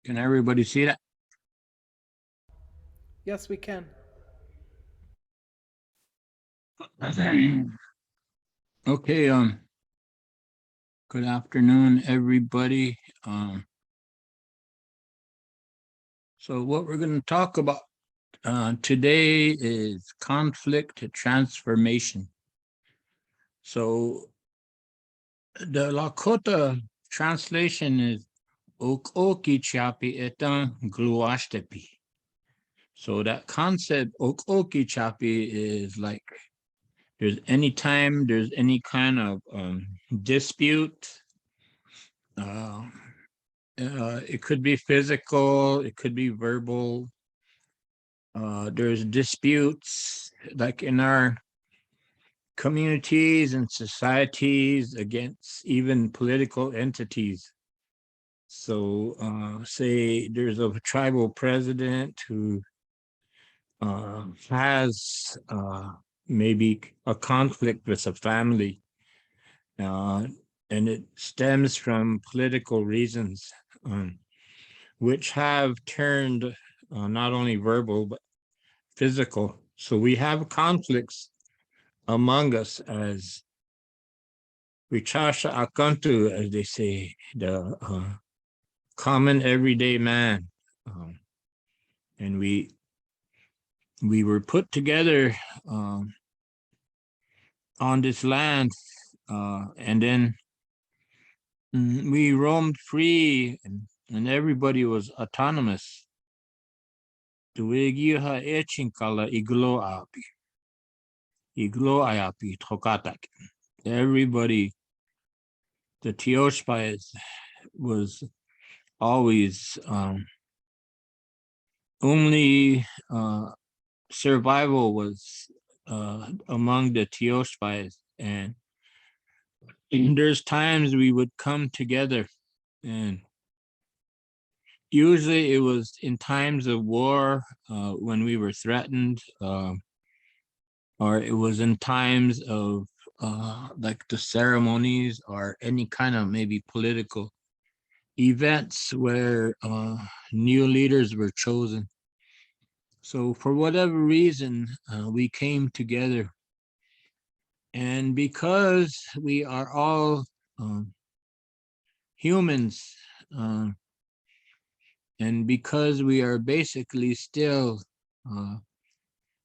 Can everybody see that? Yes, we can. Okay, good afternoon, everybody. So what we're going to talk about today is conflict transformation. So the Lakota translation is Okoki Chapi etan gluashtepi. So that concept, Okoki Chapi, is like there's any kind of dispute, uh, it could be physical, it could be verbal. There's disputes like in our communities and societies against even political entities. So, say there's a tribal president who has maybe a conflict with a family, uh, and it stems from political reasons, which have turned not only verbal but physical. So we have conflicts among us as Richasha Akantu, as they say, the common everyday man. And we were put together on this land, and then we roamed free, and everybody was autonomous. Tuwegiha echinkala iglo ayapi tokatak. Everybody, the Teoshpais was always only survival was among the Teoshpais, and there's times we would come together, and usually it was in times of war, when we were threatened, or it was in times of like the ceremonies or any kind of maybe political events where new leaders were chosen. So for whatever reason, we came together, and because we are all humans, uh, and because we are basically still uh,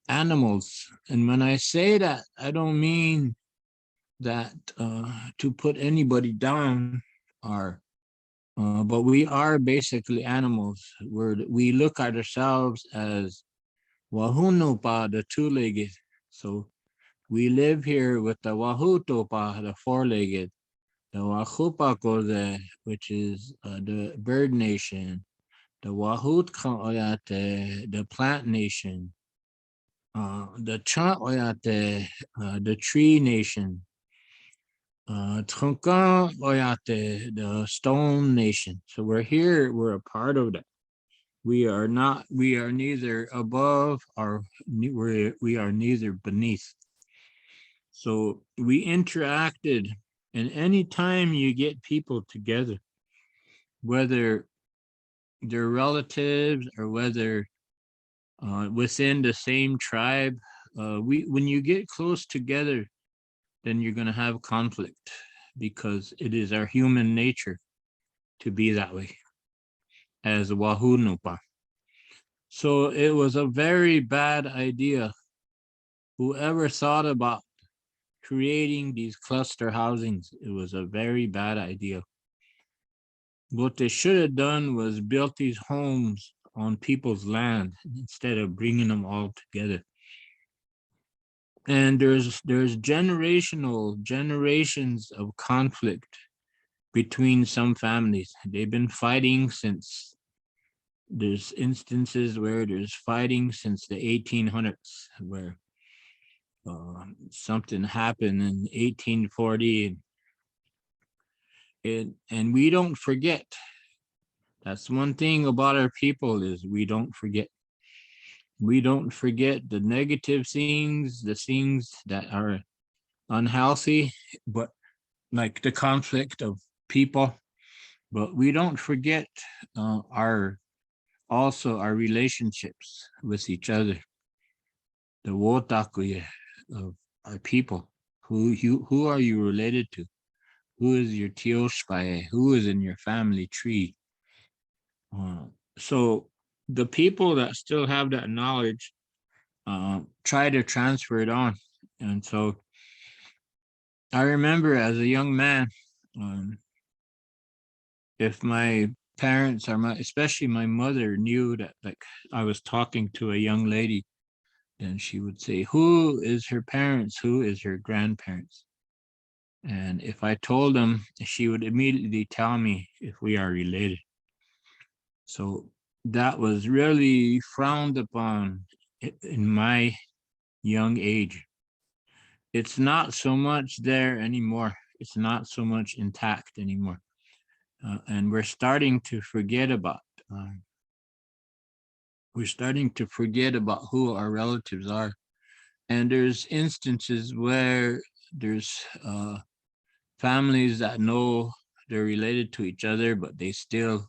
animals, and when I say that, I don't mean that to put anybody down, or but we are basically animals. We look at ourselves as wahunupa, the two-legged. So we live here with the wahutopa, the four-legged, the wahupako, which is the bird nation, the wahutkaoyate, the plant nation, the chaoyate, the tree nation, Oyate, the Stone Nation. So we're here, we're a part of that. We are neither above or we are neither beneath. So we interacted, and anytime you get people together, whether they're relatives or whether within the same tribe, when you get close together, then you're going to have conflict because it is our human nature to be that way as Wahunupa. So it was a very bad idea. Whoever thought about creating these cluster housings, it was a very bad idea. What they should have done was built these homes on people's land instead of bringing them all together. And there's generations of conflict between some families. They've been fighting since there's instances where there's fighting since the 1800s, where something happened in 1840, and we don't forget. That's one thing about our people is we don't forget. We don't forget the negative things, the things that are unhealthy, but like the conflict of people. But we don't forget our also our relationships with each other, the wotakuye of our people. Who are you related to? Who is your tioshpae? Who is in your family tree? Uh, so the people that still have that knowledge try to transfer it on. And so I remember as a young man, um, if my parents or especially my mother knew that like I was talking to a young lady, then she would say, "Who is her parents? Who is her grandparents?" And if I told them, she would immediately tell me if we are related. So that was really frowned upon in my young age. It's not so much there anymore. It's not so much intact anymore. And um, we're starting to forget about who our relatives are. And there's instances where there's families that know they're related to each other, but they still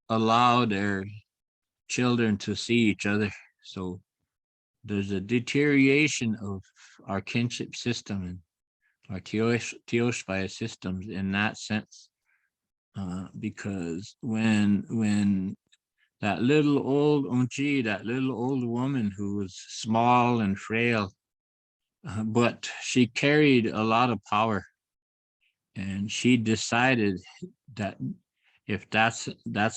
allow their children to see each other. So there's a deterioration of our kinship system and our Teoshpaya systems in that sense. Because when that little old Unchi, that little old woman who was small and frail, but she carried a lot of power, and she decided that if that's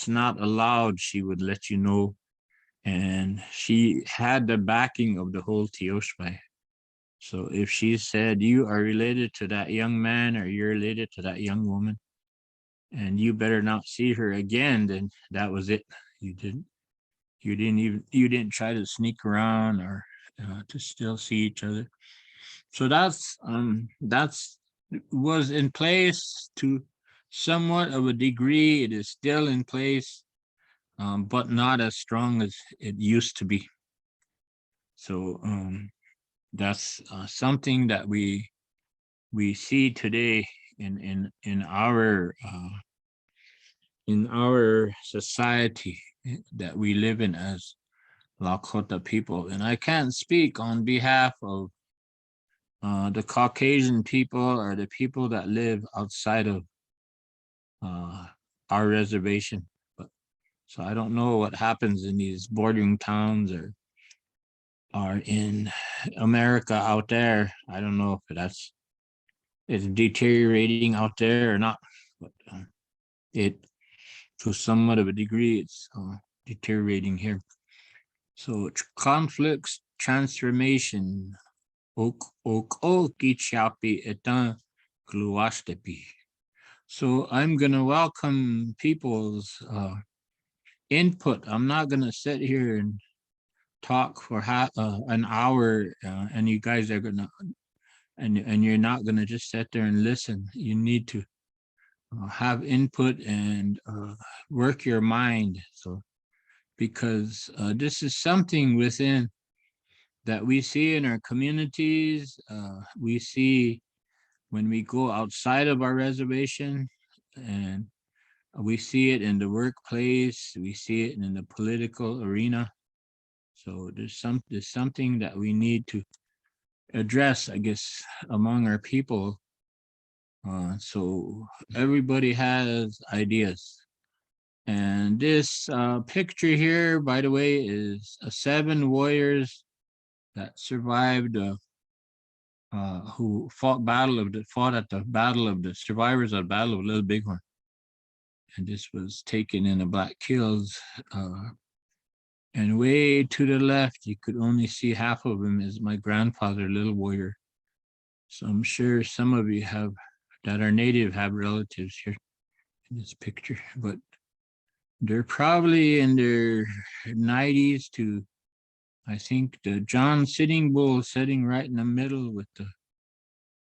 not allowed, she would let you know. And she had the backing of the whole Tioshpai. So if she said you are related to that young man or you're related to that young woman, and you better not see her again, then that was it. You didn't you didn't try to sneak around or to still see each other. So that's was in place to somewhat of a degree. It is still in place, but not as strong as it used to be. So that's something that we see today in our society that we live in as Lakota people. And I can't speak on behalf of the Caucasian people or the people that live outside of uh, our reservation. But so I don't know what happens in these bordering towns or in America out there. I don't know if it's deteriorating out there or not, but it to somewhat of a degree it's deteriorating here. So conflicts, transformation, oki chapi etan gluastepi. So I'm going to welcome people's input. I'm not going to sit here and talk for an hour, and you guys are going to, and you're not going to just sit there and listen. You need to have input and work your mind. So because this is something within that we see in our communities, we see when we go outside of our reservation, and we see it in the workplace, we see it in the political arena. So there's something that we need to address, I guess, among our people. So everybody has ideas. And this picture here, by the way, is 7 warriors that survived, who fought at the battle of the survivors of the Battle of Little Bighorn. And this was taken in the Black Hills. And way to the left, you could only see half of him is my grandfather, Little Warrior. So I'm sure some of you that are native have relatives here in this picture, but they're probably in their 90s to, I think, the John Sitting Bull sitting right in the middle with the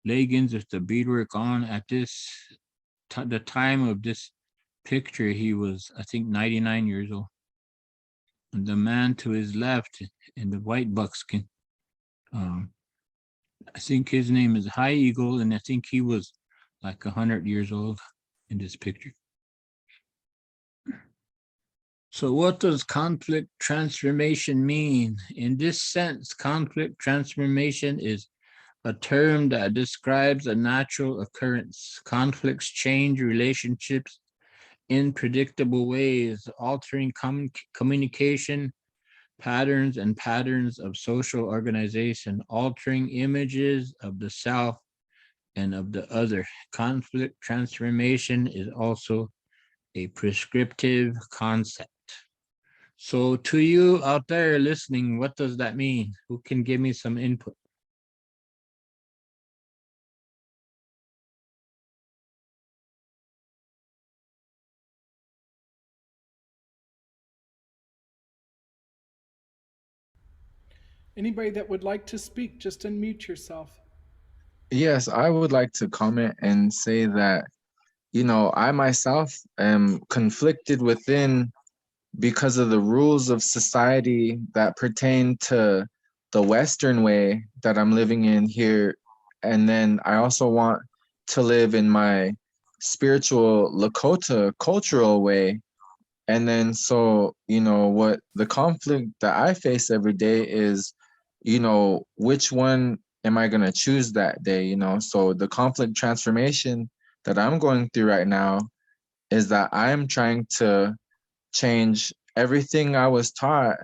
leggings with the beadwork on. At the time of this picture, he was, I think, 99 years old. And the man to his left in the white buckskin, I think his name is High Eagle, and I think he was like 100 years old in this picture. So what does conflict transformation mean? In this sense, conflict transformation is a term that describes a natural occurrence. Conflicts change relationships in predictable ways, altering communication patterns and patterns of social organization, altering images of the self and of the other. Conflict transformation is also a prescriptive concept. So to you out there listening, what does that mean? Who can give me some input? Anybody that would like to speak, just unmute yourself. Yes, I would like to comment and say that, I myself am conflicted within because of the rules of society that pertain to the Western way that I'm living in here. And then I also want to live in my spiritual Lakota cultural way. And then, so, what the conflict that I face every day is, which one am I going to choose that day? So the conflict transformation that I'm going through right now is that I'm trying to change everything I was taught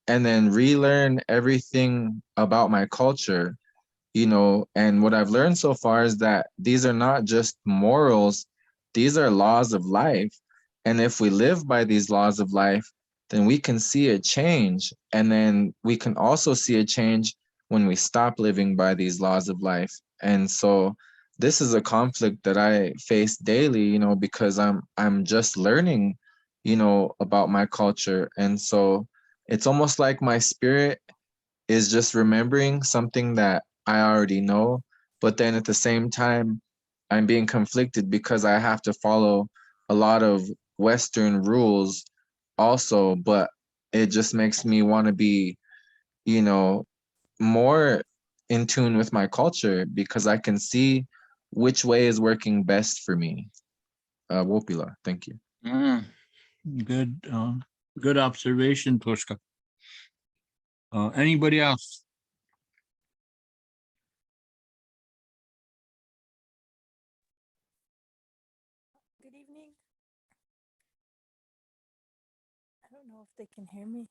and then relearn everything about my culture. And what I've learned so far is that these are not just morals, these are laws of life. And if we live by these laws of life, then we can see a change. And then we can also see a change when we stop living by these laws of life. And so this is a conflict that I face daily, because I'm just learning, about my culture. And so it's almost like my spirit is just remembering something that I already know, but then at the same time, I'm being conflicted because I have to follow a lot of Western rules also, but it just makes me want to be, you know, more in tune with my culture because I can see which way is working best for me. Wopila, thank you. Mm, good, good observation, Toshka. Anybody else? Good evening. I don't know if they can hear me.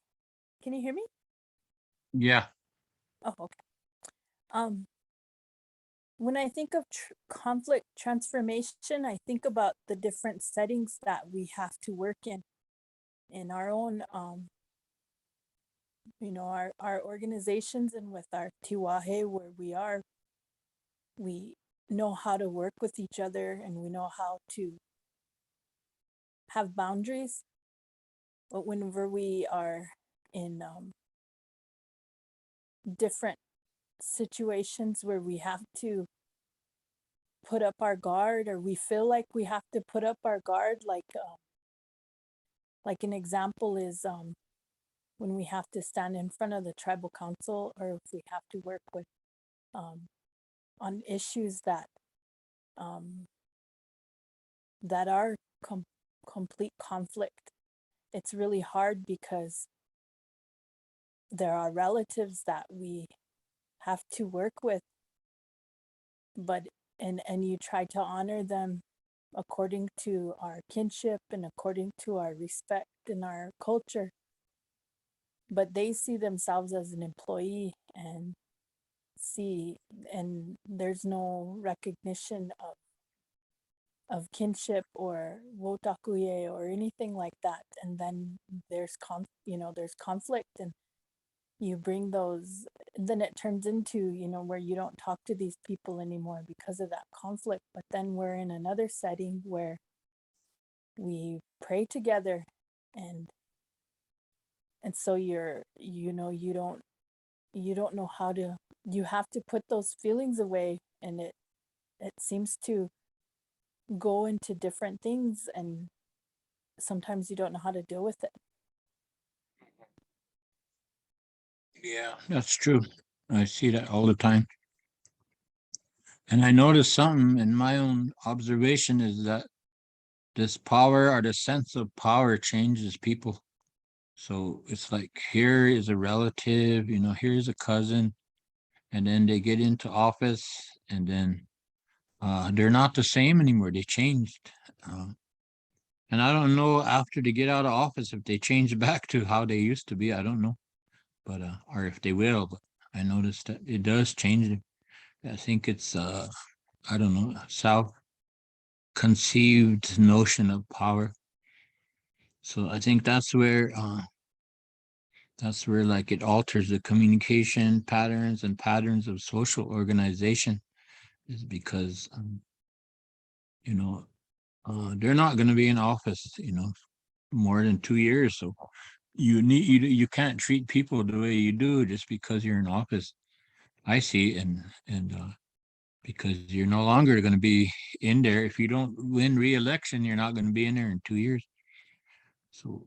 Can you hear me? Yeah. Oh, okay. Um, when I think of conflict transformation, I think about the different settings that we have to work in our own, our organizations and with our tiwahe where we know how to work with each other and we know how to have boundaries. But whenever we are in different situations where we have to put up our guard or we feel like we have to put up our guard, like an example is when we have to stand in front of the tribal council or if we have to work with um, on issues um, that are complete conflict. It's really hard because there are relatives that we have to work with, but and you try to honor them according to our kinship and according to our respect in our culture, but they see themselves as an employee and see, and there's no recognition of kinship or wotakuye or anything like that, and then there's conflict, and you bring those, then it turns into where you don't talk to these people anymore because of that conflict. But then we're in another setting where we pray together, and so you don't know how to, you have to put those feelings away, and it seems to go into different things, and sometimes you don't know how to deal with it. Yeah, that's true. I see that all the time. And I noticed something in my own observation is that this power or the sense of power changes people. So it's like here is a relative, here's a cousin, and then they get into office, and then they're not the same anymore. They changed. And I don't know after they get out of office if they change back to how they used to be. I don't know, but or if they will. But I noticed that it does change them. I think it's I don't know, self-conceived notion of power. So I think that's where like it alters the communication patterns and patterns of social organization, is because you know they're not going to be in office more than 2 years. So you can't treat people the way you do just because you're in office. I see. And because you're no longer going to be in there. If you don't win re-election, you're not going to be in there in 2 years. So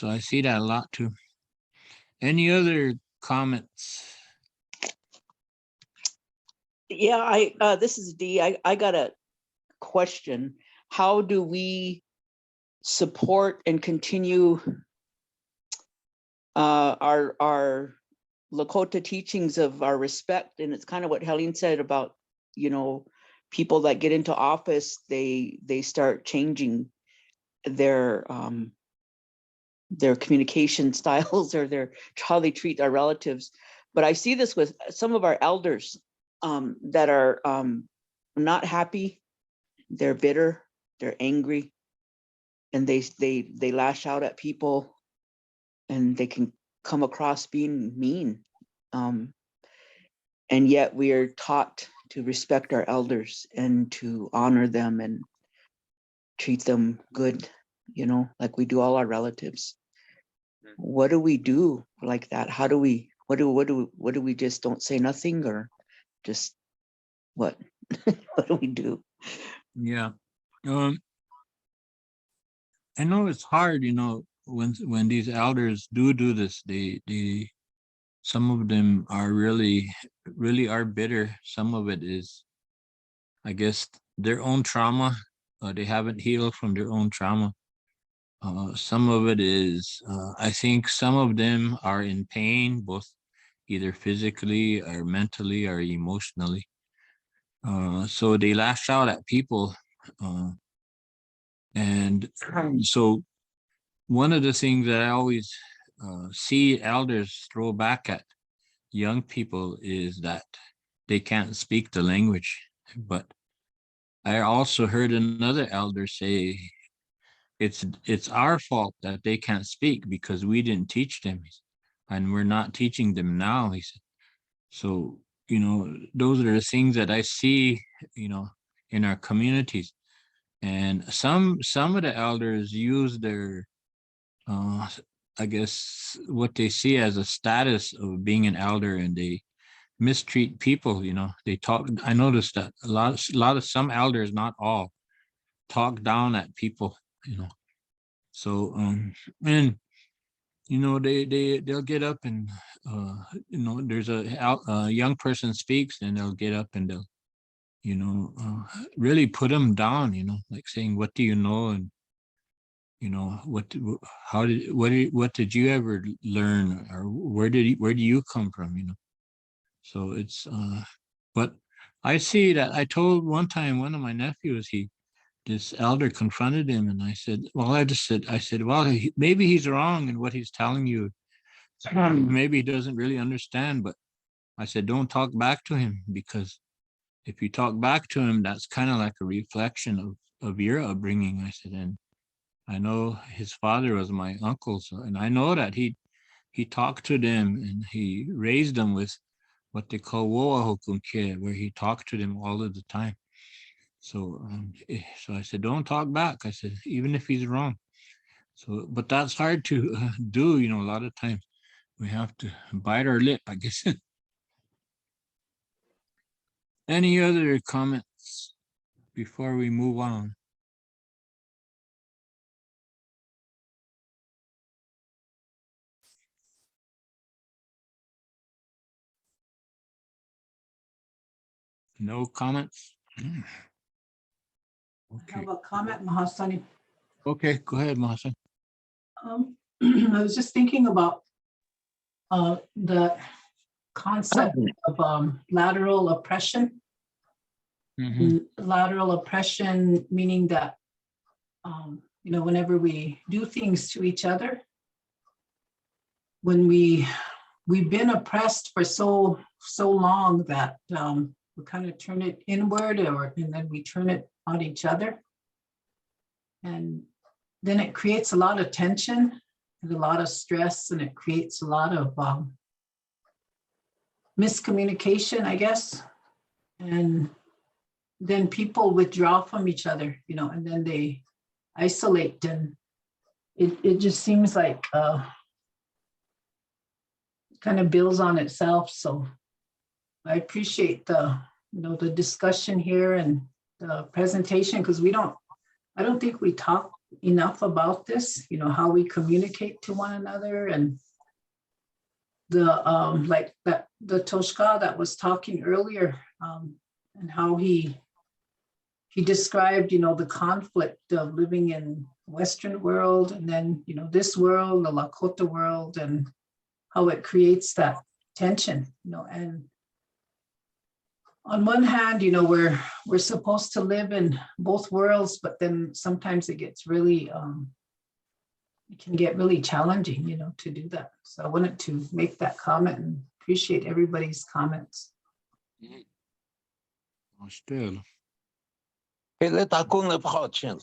I see that a lot too. Any other comments? Yeah, this is Dee. I got a question. How do we support and continue our Lakota teachings of our respect? And it's kind of what Helene said about, people that get into office, they start changing their communication styles or how they treat our relatives. But I see this with some of our elders that are not happy. They're bitter, they're angry, and they lash out at people, and they can come across being mean. And yet we are taught to respect our elders and to honor them and treat them good, like we do all our relatives. What do we do like that? How do we, what do we just don't say nothing, or just what? What do we do? Yeah. I know it's hard, when these elders do this, they some of them are really are bitter. Some of it is, I guess, their own trauma. They haven't healed from their own trauma. Some of it is, I think some of them are in pain, both either physically or mentally or emotionally. So they lash out at people. And so one of the things that I always see elders throw back at young people is that they can't speak the language. But I also heard another elder say it's our fault that they can't speak because we didn't teach them, and we're not teaching them now, he said. So those are the things that I see you know in our communities. And some of the elders use their uh I guess what they see as a status of being an elder, and they mistreat people. They talk. I noticed that a lot of some elders, not all, talk down at people. So and they'll get up and there's a young person speaks, and they'll get up and they'll really put them down, like saying, what do you know? And what did you ever learn, or where do you come from? So it's but I see that. I told one time one of my nephews, this elder confronted him, and I said, well, maybe he's wrong in what he's telling you. Maybe he doesn't really understand, but I said, don't talk back to him, because if you talk back to him, that's kind of like a reflection of your upbringing. I said, and I know his father was my uncle, and I know that he talked to them, and he raised them with what they call woa hokunke, where he talked to them all of the time. So I said, don't talk back. I said, even if he's wrong. So, but that's hard to do. A lot of times we have to bite our lip, I guess. Any other comments before we move on? No comments? I Okay, have a comment, Mahasani. okay, go ahead, Marcel. I was just thinking about the concept of lateral oppression. Lateral oppression meaning that, whenever we do things to each other, when we've been oppressed for so long that we kind of turn it inward, and then we turn it on each other. And then it creates a lot of tension and a lot of stress, and it creates a lot of miscommunication, I guess. And then people withdraw from each other, and then they isolate, and it just seems like kind of builds on itself. So I appreciate the discussion here and the presentation, because I don't think we talk enough about this, how we communicate to one another, and the like that the Toshka that was talking earlier, and how he described, the conflict of living in Western world, and then, this world, the Lakota world, and how it creates that tension, and on one hand, we're supposed to live in both worlds, but then sometimes it gets really, it can get really challenging, to do that. So I wanted to make that comment and appreciate everybody's comments. Still. Ele tá com a fortune.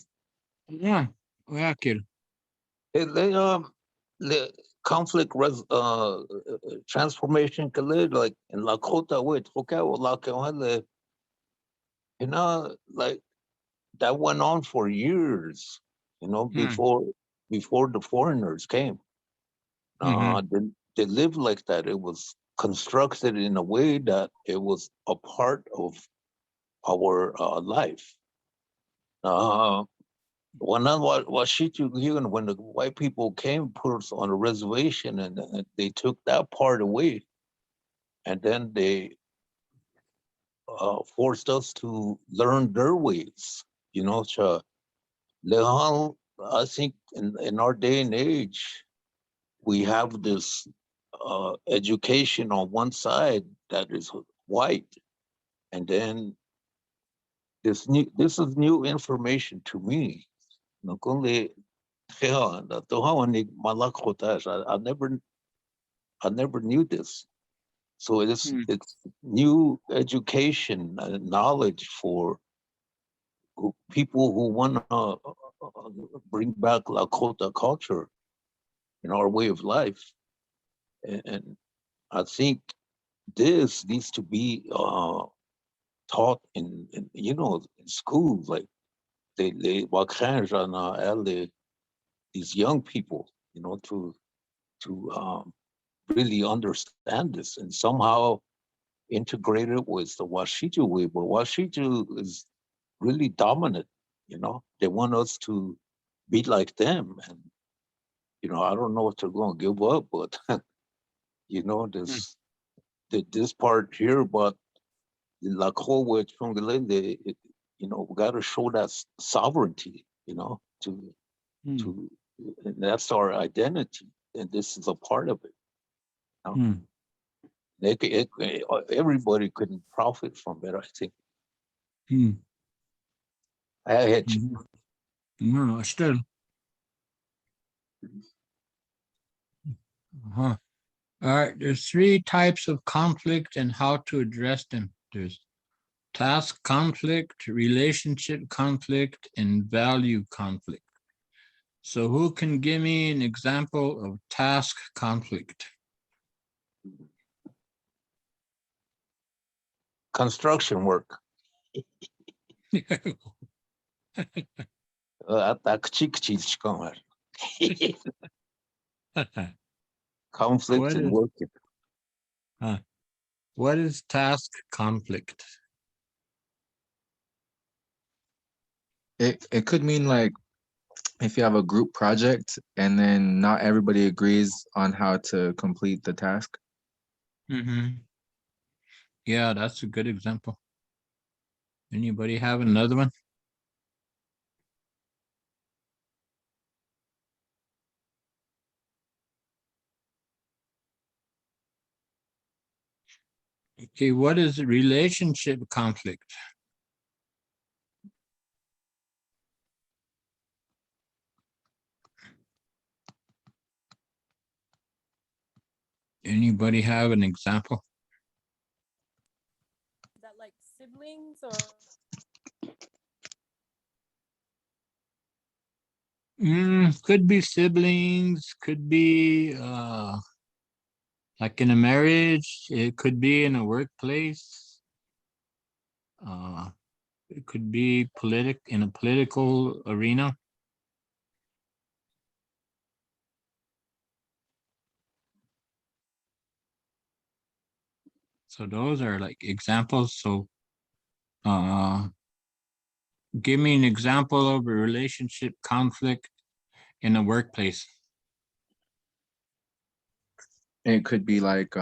Yeah, yeah, kid. The conflict transformation like in Lakota with like that went on for years, before the foreigners came. They lived like that. It was constructed in a way that it was a part of our life. When the white people came, put us on a reservation, and they took that part away, and then they forced us to learn their ways. I think in our day and age, we have this education on one side that is white, and then this is new information to me. I never knew this. So it's new education and knowledge for people who want to bring back Lakota culture in our way of life. And I think this needs to be taught in schools, like Wakan, these young people, to really understand this and somehow integrate it with the Washiju way. But Washiju is really dominant, They want us to be like them. And, I don't know if they're going to give up, but, this part here, but like whole with we got to show that sovereignty, to and that's our identity, and this is a part of it. Everybody couldn't profit from it, I think. I had you. No, still. All right, there's 3 types of conflict and how to address them. There's task conflict, relationship conflict, and value conflict. So who can give me an example of task conflict? Construction work. Conflict and working. What is task conflict? It could mean like if you have a group project and then not everybody agrees on how to complete the task. Yeah, that's a good example. Anybody have another one? Okay, what is relationship conflict? Anybody have an example? Is that like siblings or? Could be siblings, could be like in a marriage, it could be in a workplace, it could be in a political arena. So those are like examples. So give me an example of a relationship conflict in a workplace. It could be like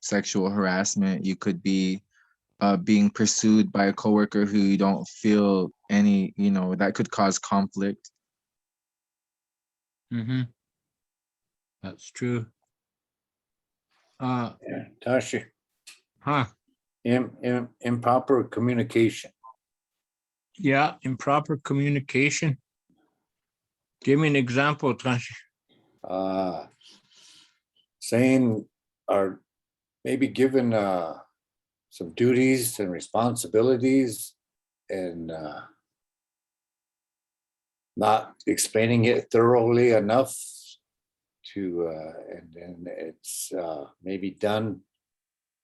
sexual harassment. You could be being pursued by a coworker who you don't feel any, that could cause conflict. That's true. Yeah, Tashi, Huh. improper communication. Yeah, improper communication. Give me an example, Tashi. Saying or maybe given some duties and responsibilities and not explaining it thoroughly enough to and then it's maybe done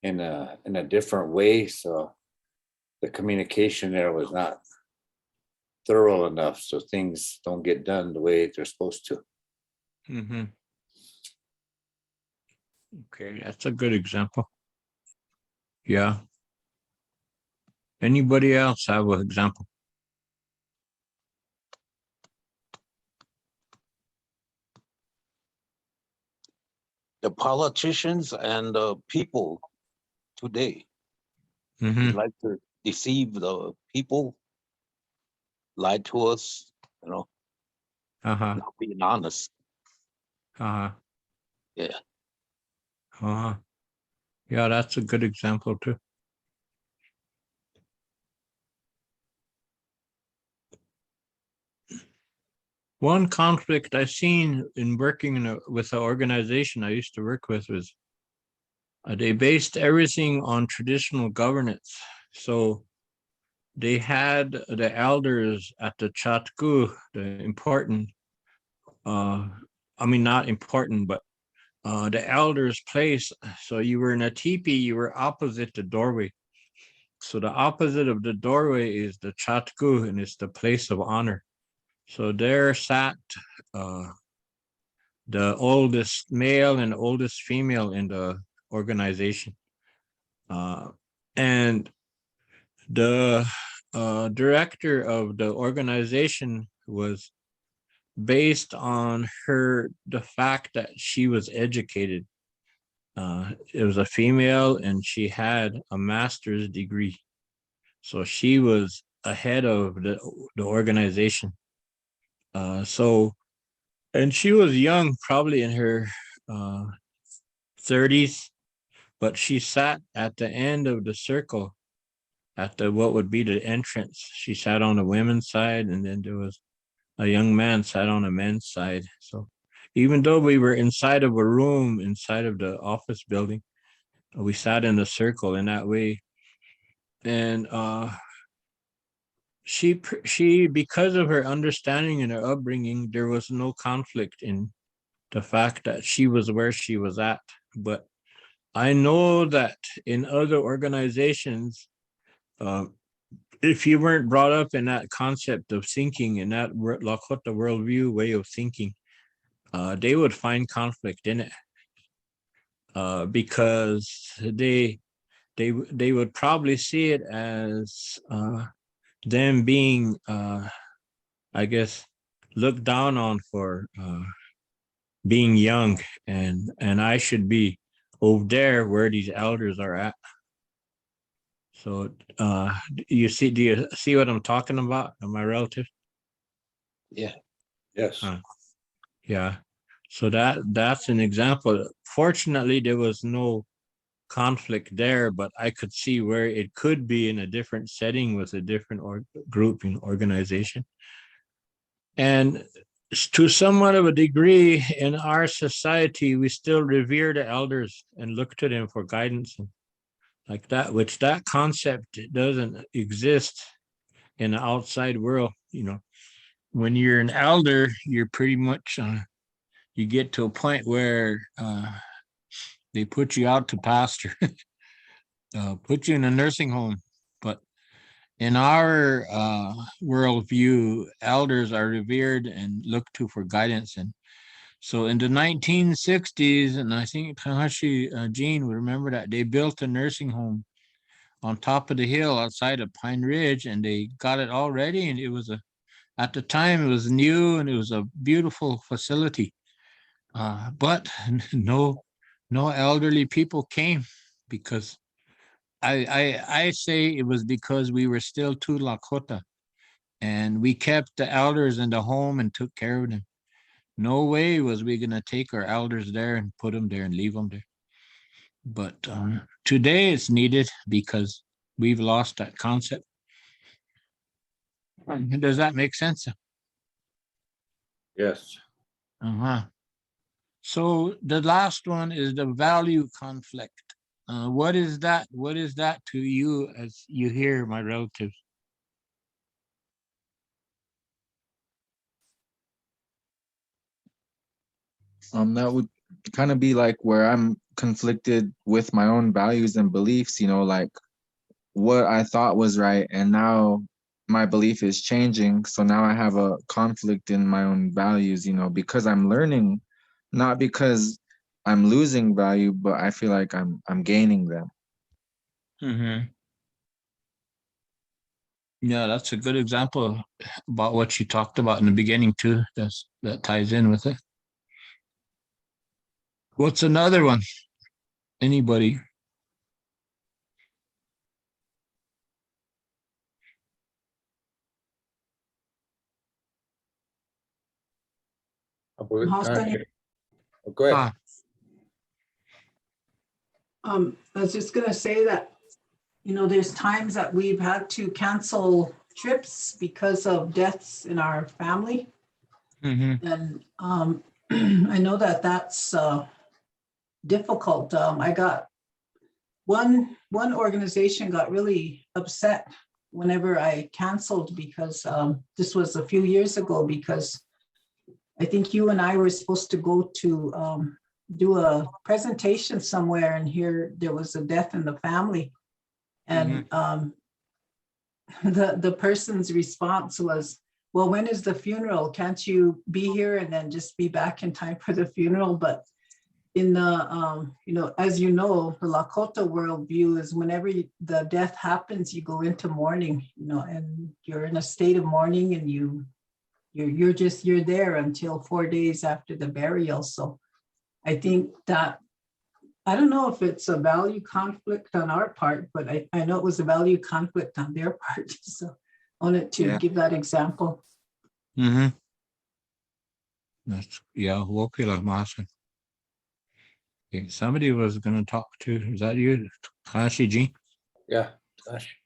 in a different way, so the communication there was not thorough enough, so things don't get done the way they're supposed to. Okay, that's a good example. Yeah. Anybody else have an example? The politicians and the people today, they like to deceive the people, lie to us, not being honest. Yeah. Yeah, that's a good example too. One conflict I've seen in working with an organization I used to work with was they based everything on traditional governance. So they had the elders at the chatku, the important, not important, but the elders' place. So you were in a teepee, you were opposite the doorway. So the opposite of the doorway is the chatku, and it's the place of honor. So there sat the oldest male and oldest female in the organization. And the director of the organization was based on the fact that she was educated. It was a female and she had a master's degree. So she was ahead of the organization. And she was young, probably in her 30s, but she sat at the end of the circle at what would be the entrance. She sat on the women's side, and then there was a young man sat on the men's side. So even though we were inside of a room, inside of the office building, we sat in a circle in that way. And she, because of her understanding and her upbringing, there was no conflict in the fact that she was where she was at. But I know that in other organizations, if you weren't brought up in that concept of thinking, in that Lakota worldview way of thinking, they would find conflict in it, because they would probably see it as them being, I guess, looked down on for being young, and I should be over there where these elders are at. So you see, do you see what I'm talking about? My relative? Yeah. Yes. Yeah. So that's an example. Fortunately, there was no conflict there, but I could see where it could be in a different setting with a different group and organization. And to somewhat of a degree in our society, we still revere the elders and look to them for guidance and like that, which that concept doesn't exist in the outside world. You know, when you're an elder, you're pretty much, you get to a point where they put you out to pasture, put you in a nursing home. But in our worldview, elders are revered and looked to for guidance. And so in the 1960s, and I think Tanahashi Jean would remember that they built a nursing home on top of the hill outside of Pine Ridge, and they got it all ready. And it was at the time, it was new and it was a beautiful facility. But no elderly people came because I say it was because we were still too Lakota, and we kept the elders in the home and took care of them. No way was we gonna take our elders there and put them there and leave them there. But today it's needed because we've lost that concept. Does that make sense? Yes. Uh-huh. So the last one is the value conflict. What is that? What is that to you as you hear my relatives? That would kind of be like where I'm conflicted with my own values and beliefs, you know, like what I thought was right, and now my belief is changing. So now I have a conflict in my own values, you know, because I'm learning, not because I'm losing value, but I feel like I'm gaining them. Mm-hmm. Yeah, that's a good example about what you talked about in the beginning too. That ties in with it. What's another one? Anybody? Go ahead. Ah, I was just gonna say that, you know, there's times that we've had to cancel trips because of deaths in our family. mm-hmm. And I know that that's difficult. I got one organization got really upset whenever I canceled because this was a few years ago, because I think you and I were supposed to go to do a presentation somewhere, and here there was a death in the family. And the person's response was, well, when is the funeral? Can't you be here and then just be back in time for the funeral? But in the, you know, as you know, the Lakota worldview is whenever the death happens, you go into mourning, you know, and you're in a state of mourning, and you're there until 4 days after the burial. So I think that, I don't know if it's a value conflict on our part, but I know it was a value conflict on their part. So I wanted to give that example. Mm-hmm. That's Wokila Masan. Okay, somebody was gonna talk to. Is that you, Kashi G? Yeah. Gosh.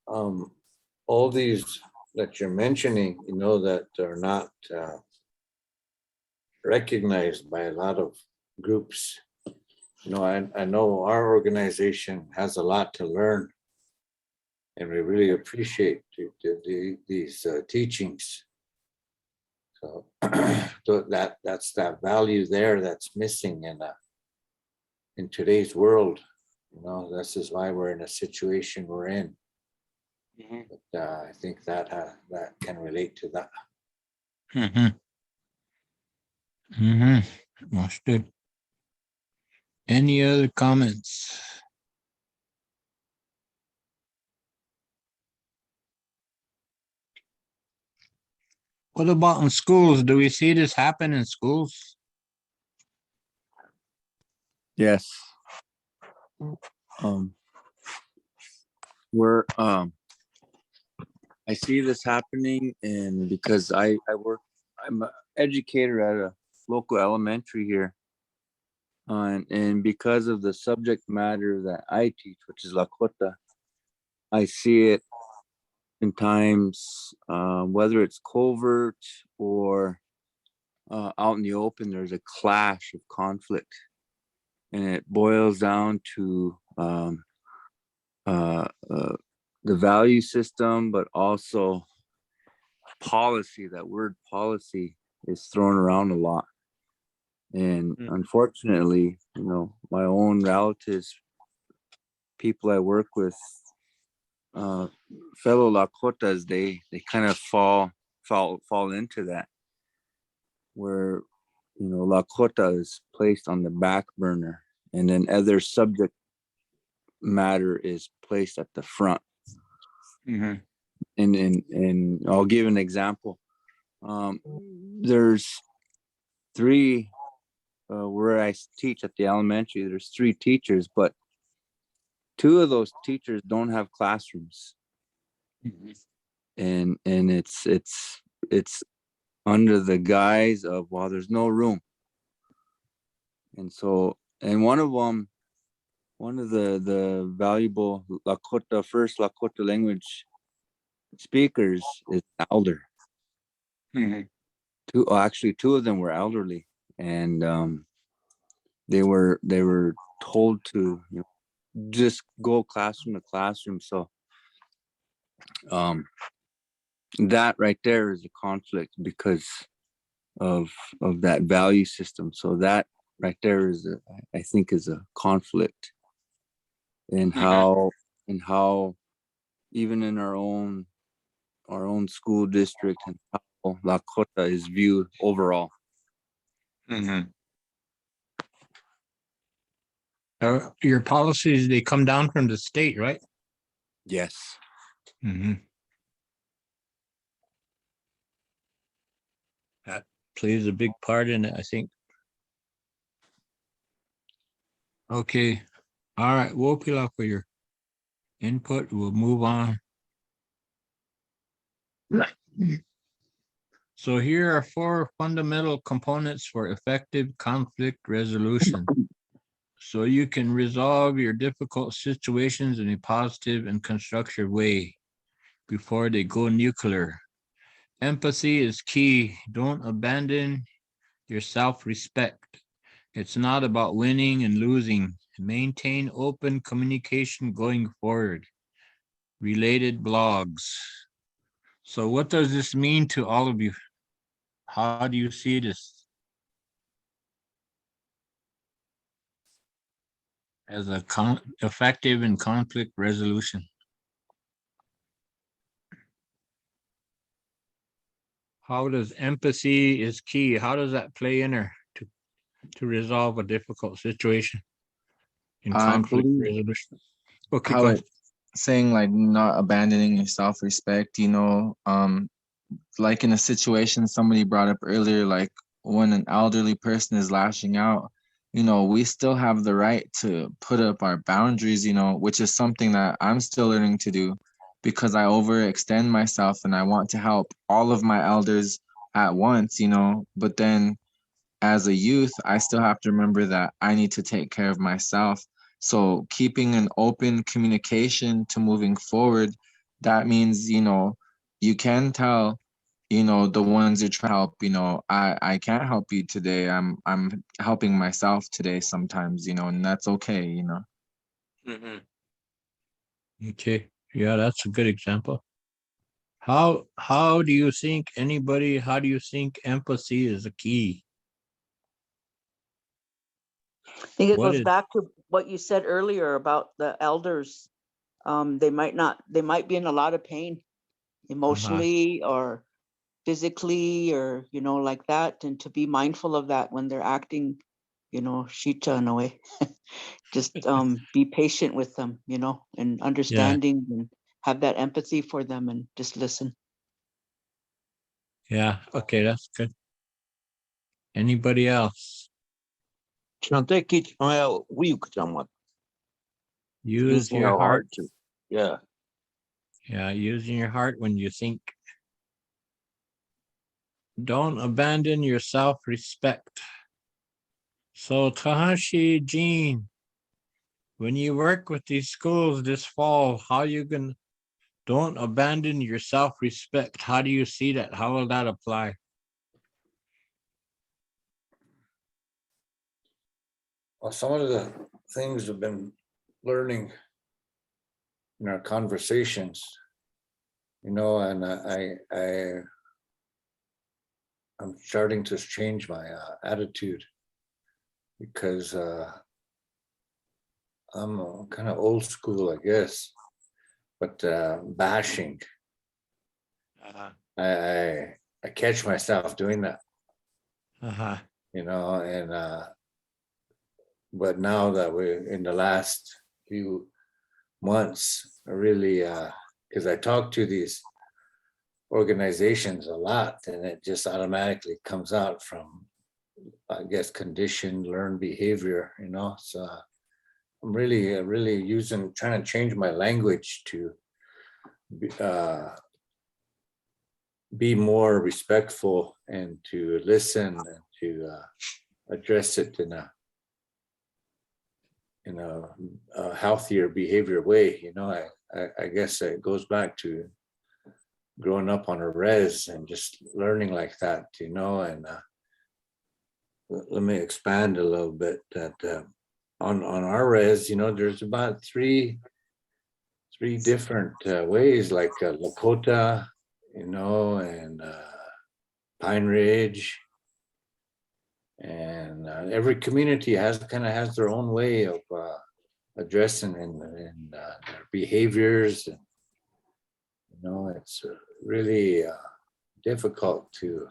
All these that you're mentioning, you know, that are not recognized by a lot of groups. You know, I know our organization has a lot to learn, and we really appreciate these teachings. So, so that's that value there that's missing in today's world. You know, this is why we're in a situation we're in. But I think that can relate to that. Mm-hmm. Mm-hmm. Understood. Any other comments? What about in schools? Do we see this happen in schools? Yes. Um, We're I see this happening, and because I'm an educator at a local elementary here, and because of the subject matter that I teach, which is Lakota, I see it in times, whether it's covert or out in the open. There's a clash of conflict, and it boils down to the value system, but also policy. That word policy is thrown around a lot. And unfortunately, my own relatives, people I work with, fellow Lakotas, they kind of fall into that, where Lakota is placed on the back burner, and then other subject matter is placed at the front. And I'll give an example. There's three where I teach at the elementary. There's 3 teachers, but 2 of those teachers don't have classrooms, and it's under the guise of, well, there's no room. And so, and one of the valuable first Lakota language speakers is elder. Actually 2 of them were elderly, and they were told to just go classroom to classroom. So that right there is a conflict because of that value system. So that right there I think is a conflict in how even in our own school district, and how Lakota is viewed overall. Your policies, they come down from the state, right? Yes. That plays a big part in it, I think. Okay. All right. Wopila, for your input. We'll move on. So here are 4 fundamental components for effective conflict resolution, so you can resolve your difficult situations in a positive and constructive way before they go nuclear. Empathy is key. Don't abandon your self-respect. It's not about winning and losing. Maintain open communication going forward. Related blogs. So what does this mean to all of you? How do you see this as a effective in conflict resolution? How does empathy is key? How does that play in there to resolve a difficult situation in I conflict believe resolution? Okay, how go it ahead. saying like not abandoning your self-respect, like in a situation somebody brought up earlier, like when an elderly person is lashing out, we still have the right to put up our boundaries, which is something that I'm still learning to do, because I overextend myself and I want to help all of my elders at once, but then as a youth, I still have to remember that I need to take care of myself. So keeping an open communication to moving forward, that means, you can tell, the ones you're trying to help, I can't help you today. I'm helping myself today sometimes, and that's okay. Okay, yeah, that's a good example. How do you think empathy is a key? I think it What goes is back to what you said earlier about the elders. They might be in a lot of pain emotionally or physically, or like that, and to be mindful of that when they're acting, shita in a way. Just be patient with them, and understanding, and have that empathy for them, and just listen. Yeah, okay, that's good. Anybody else? Chante, Use using your our heart. heart to, yeah. Yeah, using your heart when you think. Don't abandon your self-respect. So Tahashi Jean, when you work with these schools this fall, how you can don't abandon your self-respect. How do you see that? How will that apply? Well, some of the things we've been learning in our conversations, and I'm starting to change my attitude because I'm kind of old school, I guess, but bashing. I catch myself doing that, Uh-huh. and but now that we're in the last few months, I really, because I talk to these organizations a lot, and it just automatically comes out from, I guess, conditioned learned behavior, So I'm really trying to change my language to be more respectful and to listen and to address it in a healthier behavior way. I guess it goes back to growing up on a res and just learning like that, and let me expand a little bit that on our res, there's about three different ways, like Lakota, and Pine Ridge, and every community has their own way of addressing and their behaviors, and it's really difficult to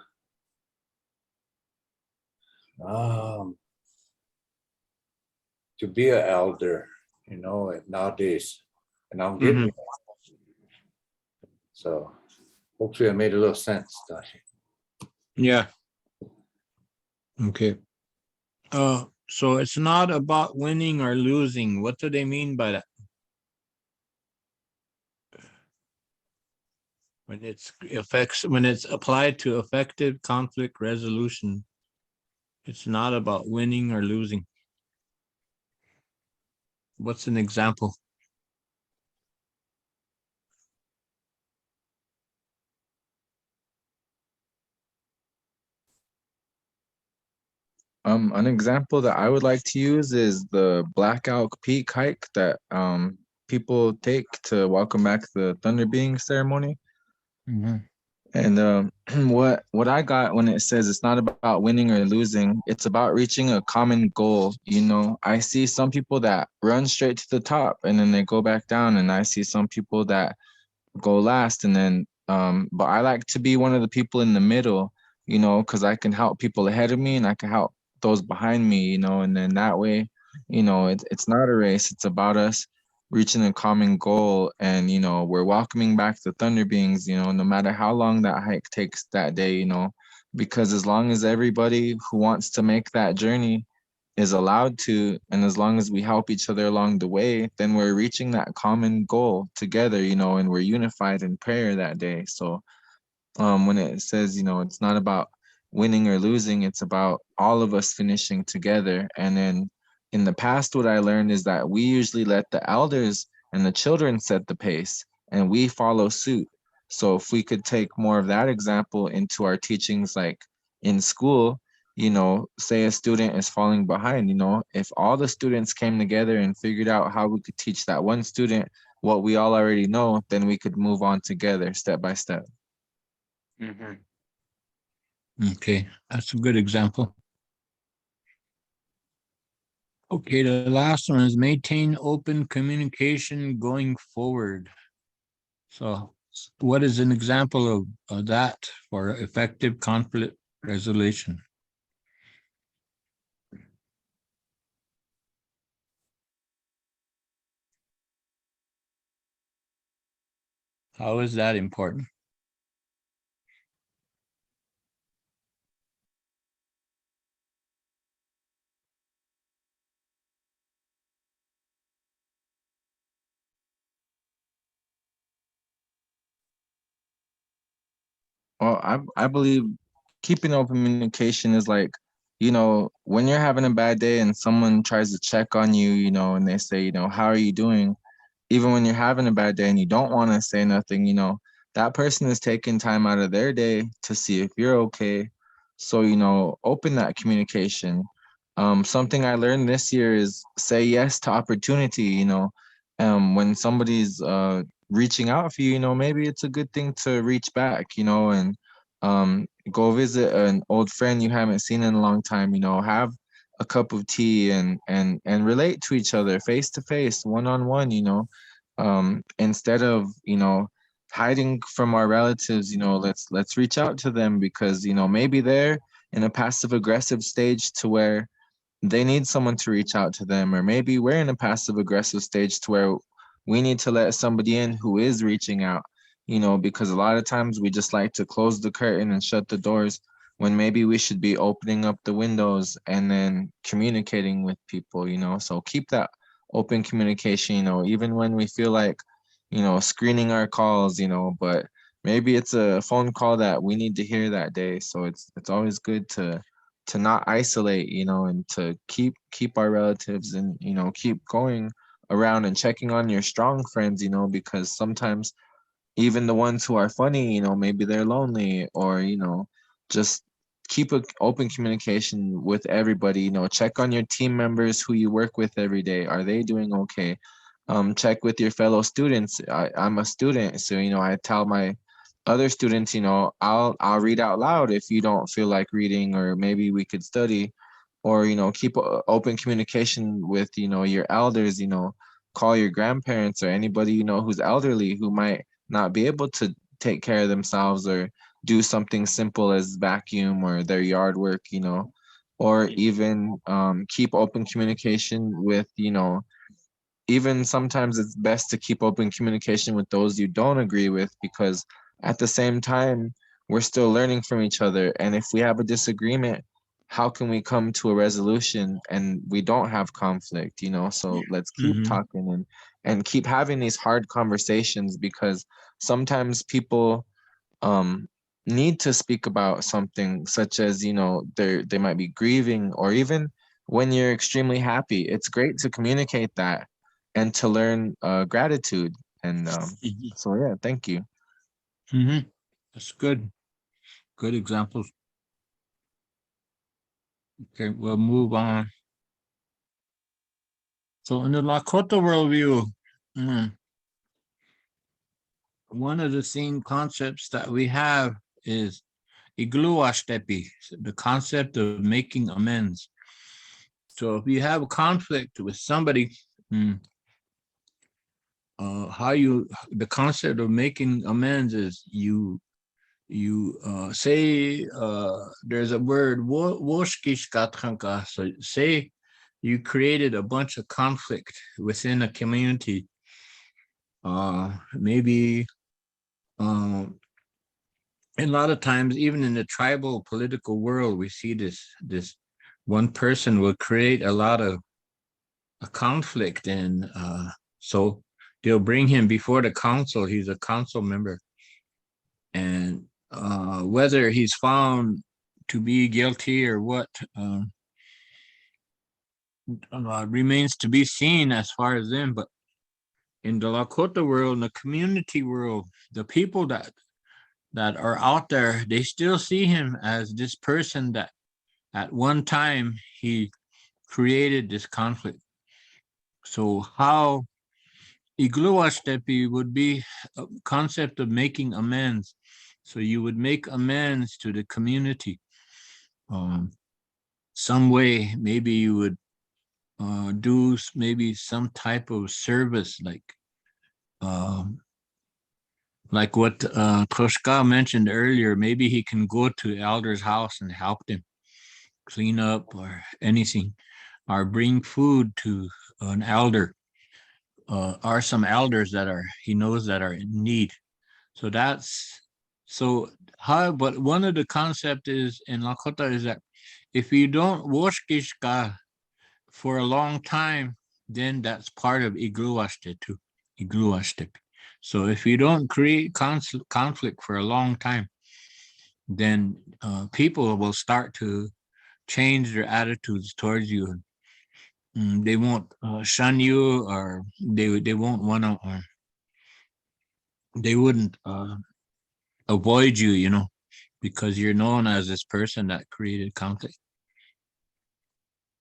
be an elder, nowadays, and I'm getting it. So hopefully I made a little sense, Tashi. Yeah. Okay. So it's not about winning or losing. What do they mean by that? When it's applied to effective conflict resolution, it's not about winning or losing. What's an example? An example that I would like to use is the Blackout Peak hike that people take to welcome back the Thunder Being ceremony. And what I got when it says it's not about winning or losing, it's about reaching a common goal. I see some people that run straight to the top and then they go back down, and I see some people that go last, and then but I like to be one of the people in the middle, because I can help people ahead of me and I can help those behind me, and then that way, it's not a race, it's about us reaching a common goal. And we're welcoming back the Thunder Beings, no matter how long that hike takes that day, because as long as everybody who wants to make that journey is allowed to, and as long as we help each other along the way, then we're reaching that common goal together, and we're unified in prayer that day. So when it says, it's not about winning or losing, it's about all of us finishing together. And then in the past, what I learned is that we usually let the elders and the children set the pace and we follow suit. So if we could take more of that example into our teachings, like in school, say a student is falling behind, if all the students came together and figured out how we could teach that one student what we all already know, then we could move on together step by step. Okay, that's a good example. Okay, the last one is maintain open communication going forward. So what is an example of that for effective conflict resolution? How is that important? Well, I believe keeping open communication is like, you know, when you're having a bad day and someone tries to check on you, you know, and they say, you know, how are you doing? Even when you're having a bad day and you don't want to say nothing, you know, that person is taking time out of their day to see if you're okay. So, you know, open that communication. Something I learned this year is say yes to opportunity, you know. When somebody's reaching out for you, you know, maybe it's a good thing to reach back, you know, and go visit an old friend you haven't seen in a long time, you know, have a cup of tea and relate to each other face to face, one on one, you know, instead of, you know, hiding from our relatives, you know, let's reach out to them because, you know, maybe they're in a passive aggressive stage to where they need someone to reach out to them, or maybe we're in a passive aggressive stage to where we need to let somebody in who is reaching out, you know, because a lot of times we just like to close the curtain and shut the doors when maybe we should be opening up the windows and then communicating with people, you know. So keep that open communication, you know, even when we feel like, you know, screening our calls, you know, but maybe it's a phone call that we need to hear that day. So it's always good to not isolate, you know, and to keep our relatives and, you know, keep going around and checking on your strong friends, you know, because sometimes even the ones who are funny, you know, maybe they're lonely, or, you know, just keep a open communication with everybody, you know, check on your team members who you work with every day. Are they doing okay? Check with your fellow students. I'm a student, so, you know, I tell my other students, you know, I'll read out loud if you don't feel like reading, or maybe we could study, or, you know, keep open communication with, you know, your elders, you know, call your grandparents or anybody, you know, who's elderly who might not be able to take care of themselves or do something simple as vacuum or their yard work, you know, or even keep open communication with, you know, even sometimes it's best to keep open communication with those you don't agree with, because at the same time, we're still learning from each other. And if we have a disagreement, how can we come to a resolution and we don't have conflict, you know? So let's keep Mhm. talking and keep having these hard conversations, because sometimes people um need to speak about something such as, you know, they might be grieving, or even when you're extremely happy, it's great to communicate that and to learn gratitude. And Mhm. so yeah, thank you. Mhm. That's good. Good examples. Okay, we'll move on. So in the Lakota worldview, mm, one of the same concepts that we have is igluashtepi, the concept of making amends. So if you have a conflict with somebody, mm, the concept of making amends is you say there's a word woshkishkatranka. So say you created a bunch of conflict within a community. Maybe and a lot of times, even in the tribal political world, we see this one person will create a lot of a conflict, and so they'll bring him before the council. He's a council member, and whether he's found to be guilty or what remains to be seen as far as them. But in the Lakota world, in the community world, the people that are out there, they still see him as this person that at one time he created this conflict. So how Igluastepi would be a concept of making amends. So you would make amends to the community. Some way, maybe you would do maybe some type of service like what Koshka mentioned earlier. Maybe he can go to the elder's house and help them clean up or anything, or bring food to an elder. Are some elders that are he knows that are in need. So that's so how. But one of the concept is in Lakota is that if you don't wash kishka for a long time, then that's part of igluaste too. Igluaste. So if you don't create conflict for a long time, then people will start to change their attitudes towards you. They won't shun you, or they won't want to, or they wouldn't avoid you, because you're known as this person that created conflict.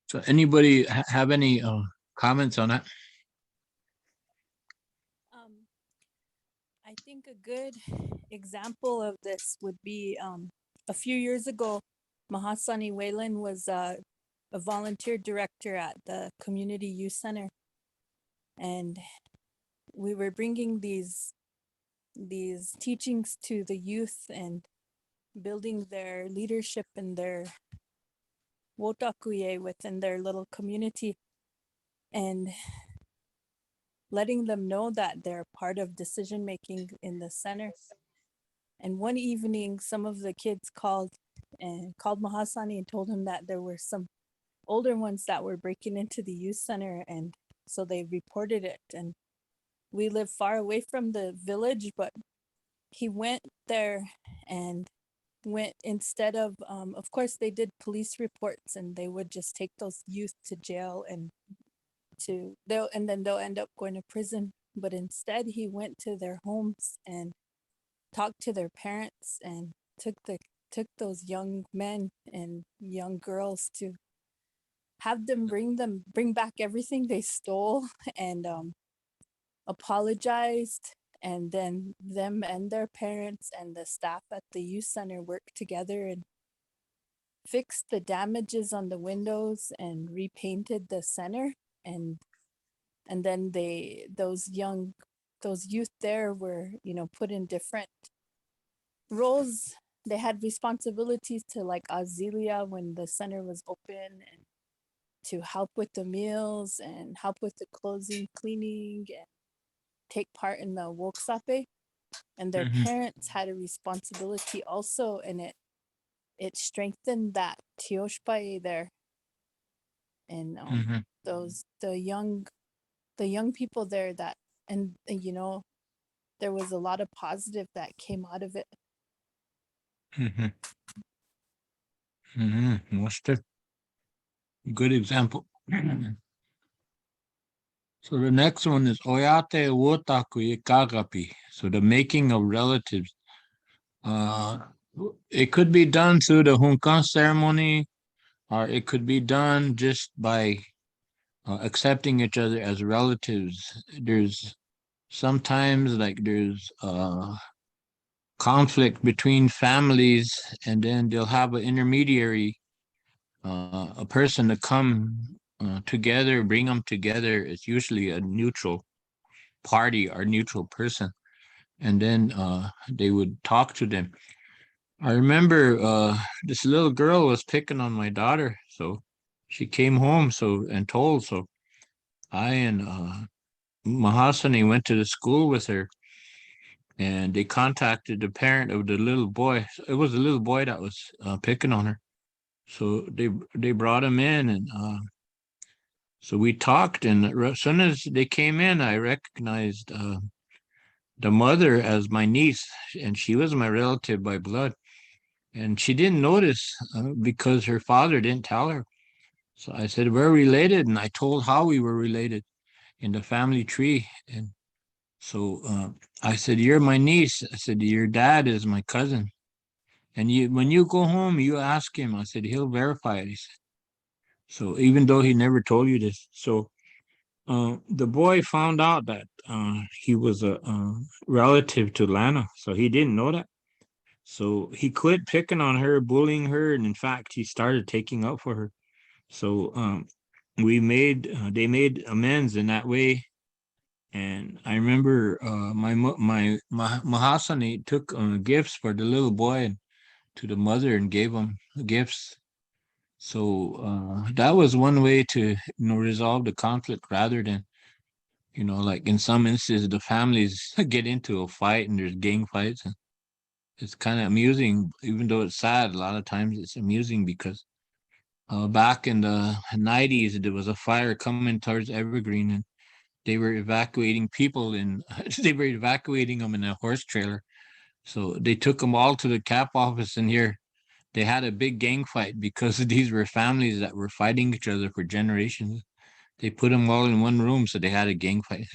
So anybody have any comments on that? I think a good example of this would be a few years ago, Mahasani Whalen was a volunteer director at the Community Youth Center. And we were bringing these teachings to the youth and building their leadership and their wotakuye within their little community, and letting them know that they're part of decision making in the center. And one evening, some of the kids called Mahasani and told him that there were some older ones that were breaking into the youth center, and so they reported it. And we live far away from the village, but he went there and went, instead of course they did police reports, and they would just take those youth to jail and they'll end up going to prison. But instead he went to their homes and talked to their parents and took those young men and young girls to have them bring back everything they stole, and apologized. And then them and their parents and the staff at the youth center worked together and fixed the damages on the windows and repainted the center. And then those youth there were, put in different roles. They had responsibilities to, like, auxilia when the center was open, and to help with the meals and help with the cleaning, and take part in the woksape. And their parents had a responsibility also, and it strengthened that tioshpai there. And the young people there, that, and there was a lot of positive that came out of it. Most good example. So the next one is oyate wotaku kagapi. So the making of relatives. It could be done through the hunkan ceremony, or it could be done just by accepting each other as relatives. There's sometimes, like, there's conflict between families, and then they'll have an intermediary, a person to come together, bring them together. It's usually a neutral party or neutral person, and then they would talk to them. I remember this little girl was picking on my daughter, so she came home and told. So I and Mahasani went to the school with her, and they contacted the parent of the little boy. It was a little boy that was picking on her. So they brought him in, and so we talked. And as soon as they came in, I recognized the mother as my niece, and she was my relative by blood. And she didn't notice because her father didn't tell her. So I said, we're related. And I told how we were related in the family tree. And so I said, you're my niece. I said, your dad is my cousin. And when you go home, you ask him. I said, he'll verify it. He said. So even though he never told you this. So the boy found out that he was a relative to Lana. So he didn't know that. So he quit picking on her, bullying her, and in fact, he started taking up for her. So they made amends in that way. And I remember my Mahasani took gifts for the little boy and to the mother and gave them gifts. So that was one way to resolve the conflict, rather than like in some instances the families get into a fight and there's gang fights. And it's kind of amusing, even though it's sad. A lot of times it's amusing because back in the 90s, there was a fire coming towards Evergreen, and they were evacuating people they were evacuating them in a horse trailer. So they took them all to the cap office, and here they had a big gang fight because these were families that were fighting each other for generations. They put them all in one room, so they had a gang fight.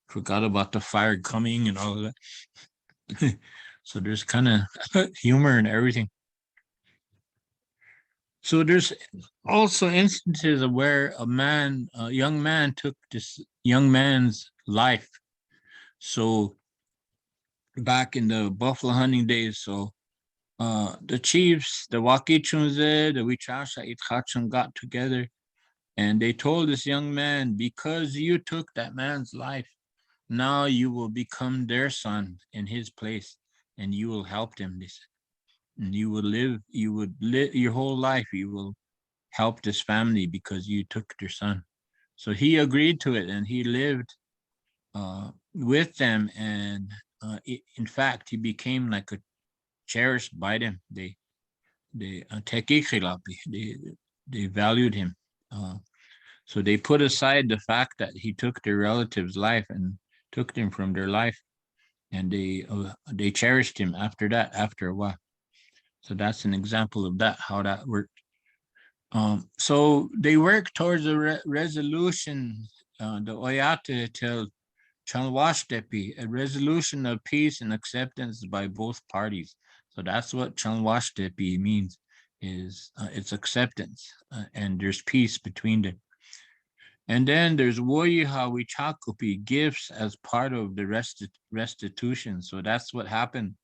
Forgot about the fire coming and all of that. So there's kind of humor and everything. So there's also instances of where a young man took this young man's life. So back in the buffalo hunting days, so the chiefs, the Wakichunze, the Wichasha Itchachun got together, and they told this young man, because you took that man's life, now you will become their son in his place, and you will help them. This, and you would live your whole life. You will help this family because you took their son. So he agreed to it, and he lived with them. And in fact, he became like a cherished by them. They valued him. So they put aside the fact that he took their relative's life and took them from their life, and they cherished him after that, after a while. So that's an example of that, how that worked. So they work towards a resolution, the Oyate till Chalwashtepi, a resolution of peace and acceptance by both parties. So that's what Chalwashtepi means, is it's acceptance, and there's peace between them. And then there's Woyiha Wichakupi, gifts as part of the restitution. So that's what happened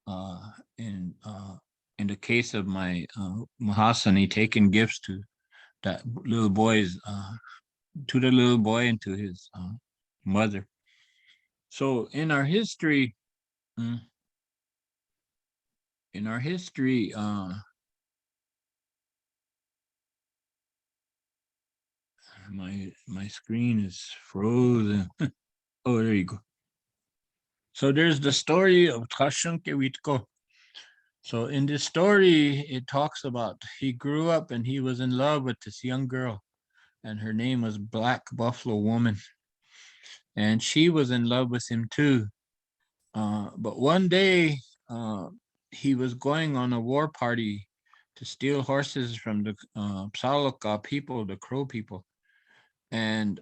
uh, in uh, in the case of my Mahasani taking gifts to that little boy's to the little boy and to his mother. So mm, in our history, my screen is frozen. Oh, there you go. So there's the story of Trashunke Witko. So in this story, it talks about he grew up and he was in love with this young girl, and her name was Black Buffalo Woman, and she was in love with him too. But one day, he was going on a war party to steal horses from the Psaloka people, the Crow people, and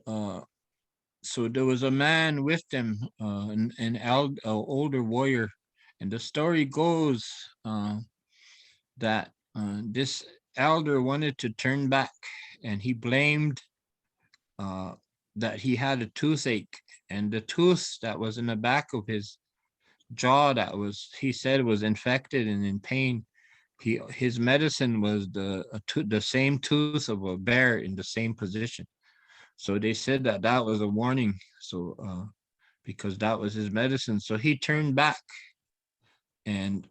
so there was a man with them, an older warrior, and the story goes that this elder wanted to turn back, and he blamed that he had a toothache, and the tooth that was in the back of his jaw that was, he said, was infected and in pain. His medicine was the same tooth of a bear in the same position. So they said that that was a warning. So because that was his medicine, so he turned back, and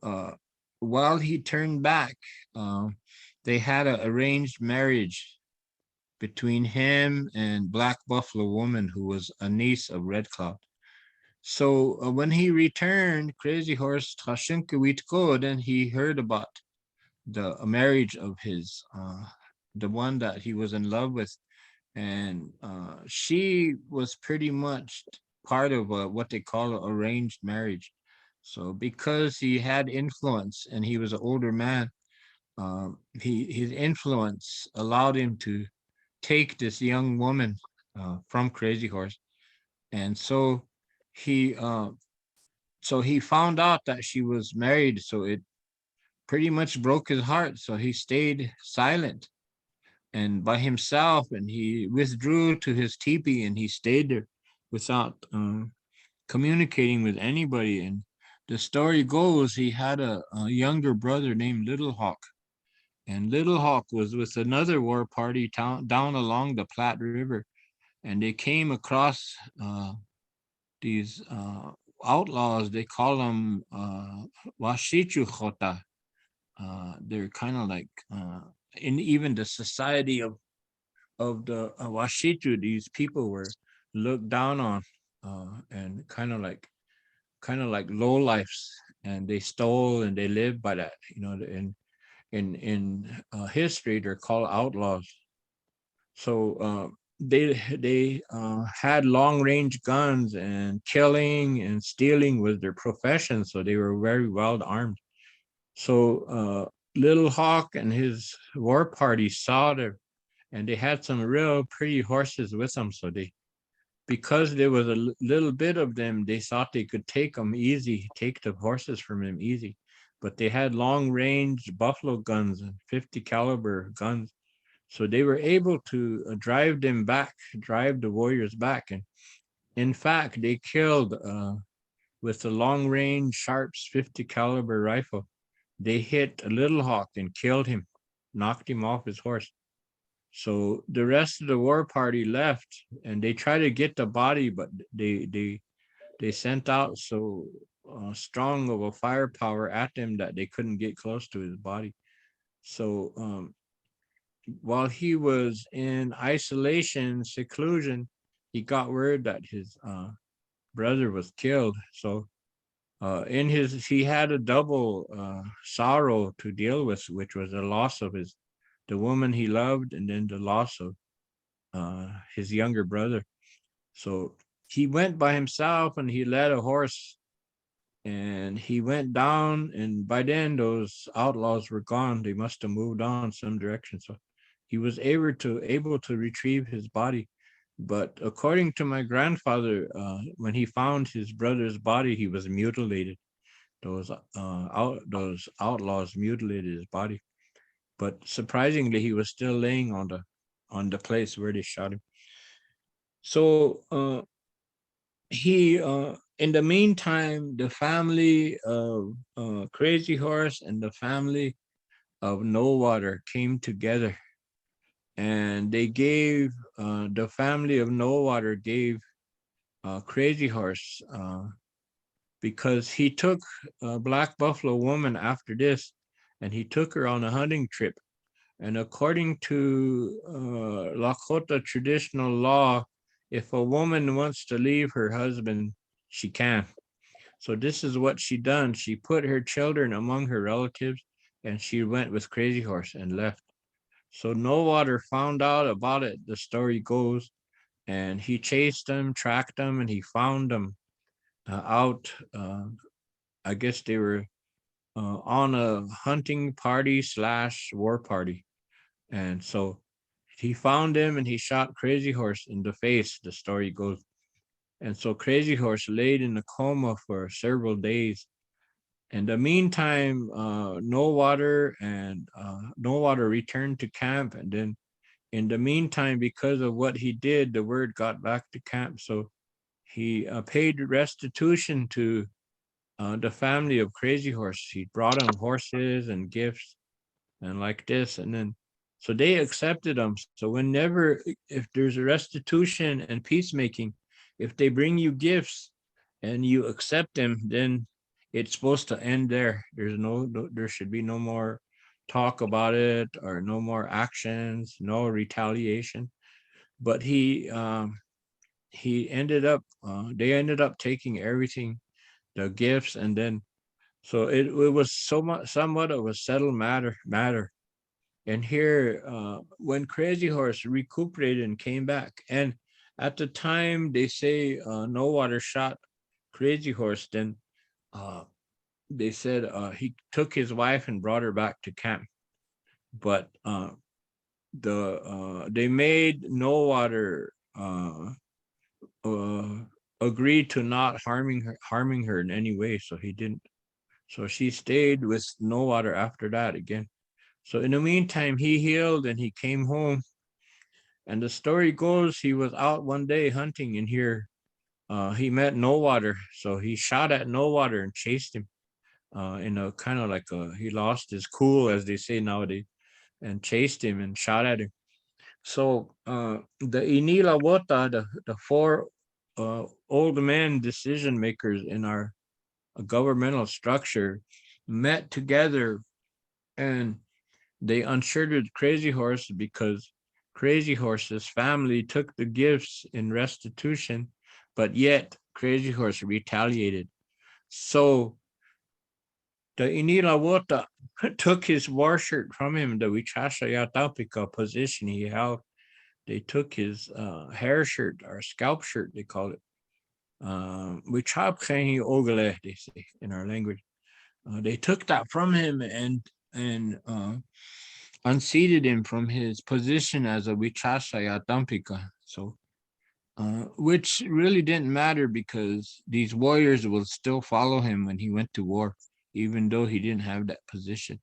while he turned back, they had an arranged marriage between him and Black Buffalo Woman, who was a niece of Red Cloud. So when he returned, Crazy Horse Trashinkawitko, then he heard about the marriage of his, the one that he was in love with. And she was pretty much part of what they call an arranged marriage. So because he had influence and he was an older man, his influence allowed him to take this young woman from Crazy Horse. And he so he found out that she was married, so it pretty much broke his heart. So he stayed silent and by himself, and he withdrew to his teepee, and he stayed there without communicating with anybody. And the story goes he had a younger brother named Little Hawk, and Little Hawk was with another war party down along the Platte River, and they came across these outlaws. They call them Washichu Chota. They're kind of like in even the society of the Washichu, these people were looked down on and kind of like low lifes, and they stole and they lived by that. You know, in history, they're called outlaws. So they had long range guns, and killing and stealing was their profession. So they were very well armed. So Little Hawk and his war party saw them, and they had some real pretty horses with them. So because there was a little bit of them, they thought they could take them easy, take the horses from them easy. But they had long range buffalo guns and 50 caliber guns. So they were able to drive them back, drive the warriors back. And in fact, they killed with the long range Sharps 50 caliber rifle. They hit Little Hawk and killed him, knocked him off his horse. So the rest of the war party left, and they tried to get the body, but they sent out so strong of a firepower at him that they couldn't get close to his body. So while he was in isolation, seclusion, he got word that his brother was killed. So he had a double sorrow to deal with, which was the loss of the woman he loved, and then the loss of his younger brother. So he went by himself, and he led a horse, and he went down, and by then those outlaws were gone. They must have moved on some direction. So he was able to retrieve his body. But according to my grandfather, when he found his brother's body, he was mutilated. Those outlaws mutilated his body. But surprisingly, he was still laying on the place where they shot him. So in the meantime, the family of Crazy Horse and the family of No Water came together, and they gave the family of No Water gave Crazy Horse because he took a Black Buffalo woman after this, and he took her on a hunting trip. And according to Lakota traditional law, if a woman wants to leave her husband, she can. So this is what she done. She put her children among her relatives, and she went with Crazy Horse and left. So No Water found out about it, the story goes, and he chased them, tracked them, and he found them out. I guess they were on a hunting party / war party. And so he found him, and he shot Crazy Horse in the face, the story goes. And so Crazy Horse laid in a coma for several days. In the meantime, No Water returned to camp. And then in the meantime, because of what he did, the word got back to camp. So he paid restitution to the family of Crazy Horse. He brought them horses and gifts and like this. And then so they accepted them. So whenever, if there's a restitution and peacemaking, if they bring you gifts and you accept them, then it's supposed to end there. There should be no more talk about it, or no more actions, no retaliation. But they ended up taking everything, the gifts, and then so it was somewhat of a settled matter. And here, when Crazy Horse recuperated and came back, and at the time they say No Water shot Crazy Horse, then they said he took his wife and brought her back to camp. But they made No Water agree to not harming her in any way, so he didn't. So she stayed with No Water after that again. So in the meantime, he healed and he came home. And the story goes, he was out one day hunting, and here he met No Water. So he shot at No Water and chased him in a kind of like he lost his cool, as they say nowadays, and chased him and shot at him. So the Inila Wota, the four old men decision makers in our governmental structure, met together, and they unshirted Crazy Horse because Crazy Horse's family took the gifts in restitution, but yet Crazy Horse retaliated. So the Inila Wota took his war shirt from him, the Wichasha Yatapika position he held. they took his hair shirt or scalp shirt, they call it. We chop Oglala, they say in our language. They took that from him and unseated him from his position as a Wichasaya Dampika. So, which really didn't matter because these warriors will still follow him when he went to war, even though he didn't have that position.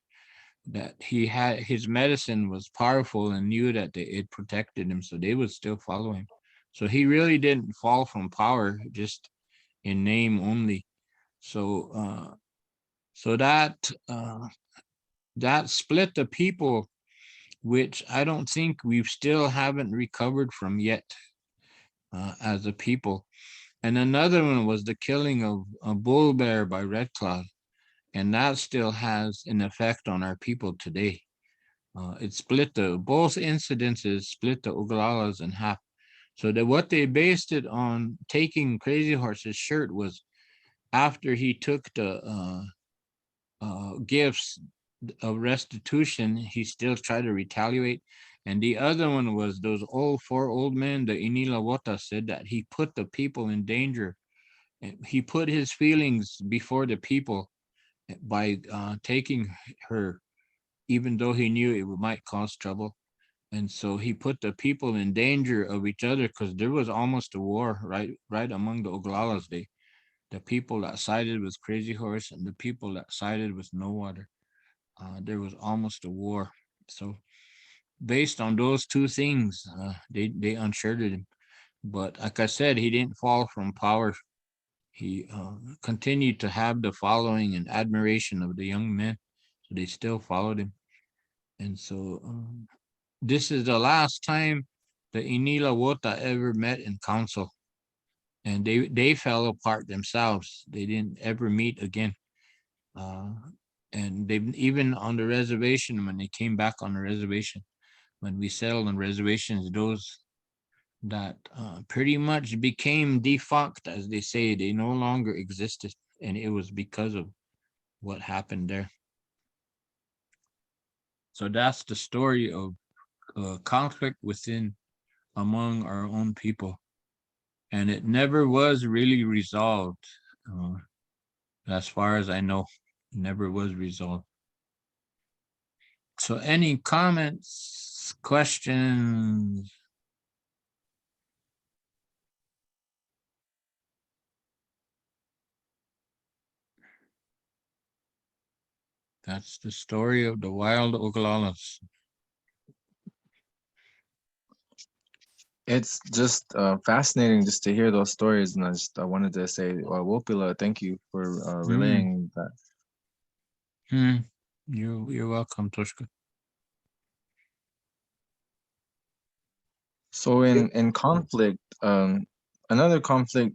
That he had his medicine was powerful and knew that it protected him, so they would still follow him. So he really didn't fall from power, just in name only. So, so that split the people, which I don't think we've still haven't recovered from yet as a people. And another one was the killing of a bull bear by Red Cloud, and that still has an effect on our people today. It split both incidences split the Oglalas in half. So that what they based it on taking Crazy Horse's shirt was after he took the gifts of restitution, he still tried to retaliate. And the other one was those four old men, the Inilawota said that he put the people in danger. He put his feelings before the people by taking her, even though he knew it might cause trouble. And so he put the people in danger of each other because there was almost a war right among the Oglalas. The people that sided with Crazy Horse and the people that sided with No Water. There was almost a war. So based on those two things, they unshirted him. But like I said, he didn't fall from power. He continued to have the following and admiration of the young men. So they still followed him. And so this is the last time the Inilawota ever met in council. And they fell apart themselves. They didn't ever meet again. And they even on the reservation, when they came back on the reservation, when we settled on reservations, those that pretty much became defunct, as they say, they no longer existed. And it was because of what happened there. So that's the story of conflict within among our own people. And it never was really resolved. As far as I know, it never was resolved. So any comments, questions? That's the story of the wild Oglalas. It's just fascinating just to hear those stories, and I wanted to say, Wopila, thank you for relaying that. You're welcome, Toshka. So in conflict, another conflict